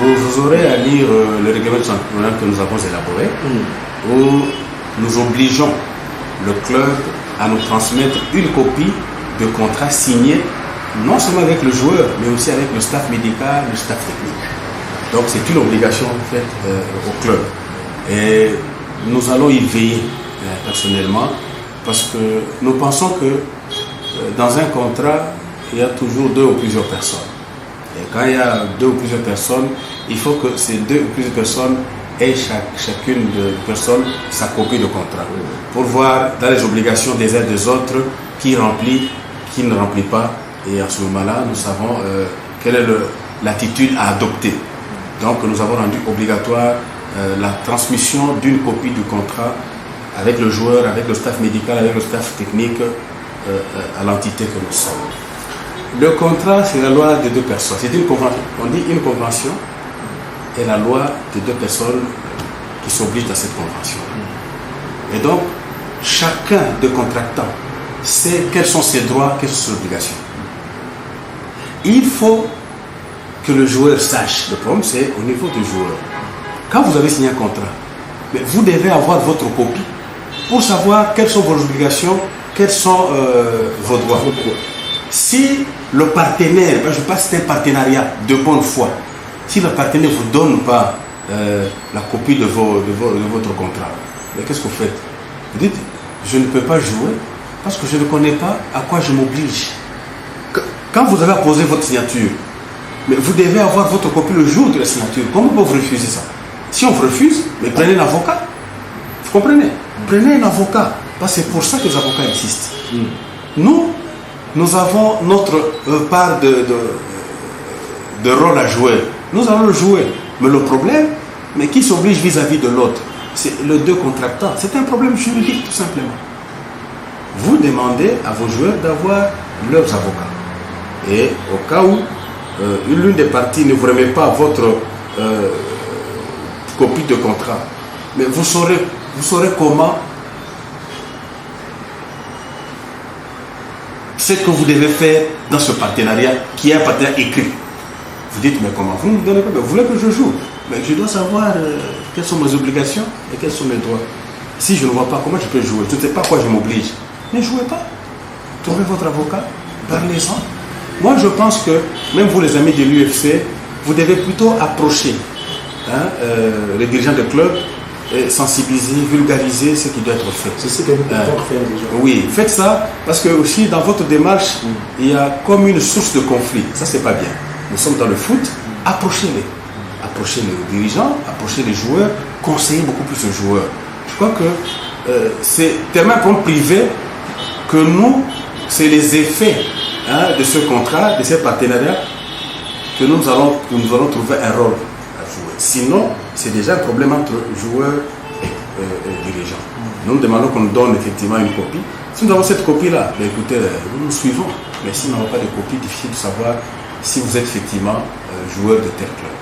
Vous aurez à lire le règlement du championnat que nous avons élaboré, où nous obligeons le club à nous transmettre une copie de contrat signé, non seulement avec le joueur, mais aussi avec le staff médical, le staff technique. Donc c'est une obligation faite au club. Et nous allons y veiller personnellement, parce que nous pensons que dans un contrat, il y a toujours 2 ou plusieurs personnes. Et quand il y a 2 ou plusieurs personnes, il faut que ces 2 ou plusieurs personnes aient chacune de personnes sa copie de contrat, pour voir dans les obligations des uns des autres qui remplit, qui ne remplit pas. Et à ce moment-là, nous savons quelle est l'attitude à adopter. Donc nous avons rendu obligatoire la transmission d'une copie du contrat avec le joueur, avec le staff médical, avec le staff technique à l'entité que nous sommes. Le contrat, c'est la loi de 2 personnes. C'est une convention. On dit une convention est la loi de 2 personnes qui s'obligent à cette convention. Et donc, chacun des contractants sait quels sont ses droits, quelles sont ses obligations. Il faut que le joueur sache. Le problème, c'est au niveau du joueur. Quand vous avez signé un contrat, mais vous devez avoir votre copie pour savoir quelles sont vos obligations, quels sont vos droits. Si le partenaire, je pense que c'est un partenariat de bonne foi, si le partenaire ne vous donne pas la copie de votre contrat, mais qu'est-ce que vous faites? Vous dites, je ne peux pas jouer parce que je ne connais pas à quoi je m'oblige. Quand vous avez posé votre signature, mais vous devez avoir votre copie le jour de la signature. Comment vous refuser ça? Si on vous refuse, mais prenez un avocat. Vous comprenez? Prenez un avocat. Parce que c'est pour ça que les avocats existent. Nous avons notre part de rôle à jouer. Nous allons le jouer. Mais le problème, mais qui s'oblige vis-à-vis de l'autre? C'est le 2 contractants. C'est un problème juridique, tout simplement. Vous demandez à vos joueurs d'avoir leurs avocats. Et au cas où l'une des parties ne vous remet pas votre copie de contrat, mais vous saurez comment ce que vous devez faire dans ce partenariat qui est un partenariat écrit. Vous dites, mais comment? Vous ne me donnez pas, mais vous voulez que je joue? Mais je dois savoir quelles sont mes obligations et quels sont mes droits. Si je ne vois pas, comment je peux jouer? Je ne sais pas à quoi je m'oblige. Ne jouez pas. Trouvez votre avocat, parlez-en. Moi, je pense que, même vous les amis de l'UFC, vous devez plutôt approcher les dirigeants de club, sensibiliser, vulgariser ce qui doit être fait. C'est ce que vous pouvez faire déjà. Oui, faites ça, parce que aussi dans votre démarche, il y a comme une source de conflit. Ça, c'est pas bien. Nous sommes dans le foot, approchez-les. Approchez les dirigeants, approchez les joueurs, conseillez beaucoup plus aux joueurs. Je crois que c'est tellement un problème privé que nous, c'est les effets de ce contrat, de ce partenariat, que nous allons trouver un rôle à jouer. Sinon, c'est déjà un problème entre joueurs et dirigeants. Nous demandons qu'on nous donne effectivement une copie. Si nous avons cette copie-là, écoutez, nous suivons. Mais si nous n'avons pas de copie, difficile de savoir si vous êtes effectivement joueur de tel club.